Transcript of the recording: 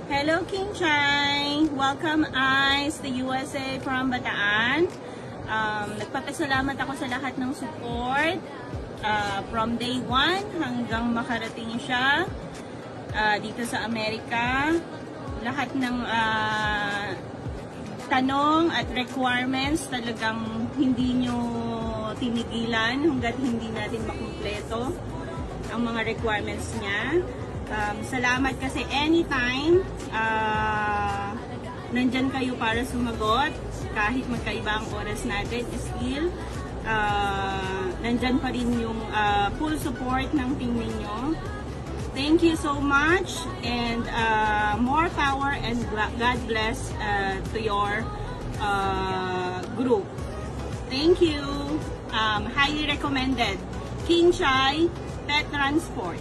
Hello, King Chai! Welcome, Ice, the USA from Bataan. Nagpapasalamat ako sa lahat ng support from day 1 hanggang makarating siya dito sa Amerika. Lahat ng tanong at requirements talagang hindi nyo tinigilan hanggat hindi natin makumpleto ang mga requirements niya. Salamat kasi anytime nandyan kayo para sumagot kahit magkaiba ang oras natin, still nandyan pa rin yung full support ng team ninyo. Thank you so much, and more power and God bless to your group. Thank you. Highly recommended. King Chai Pet Transport.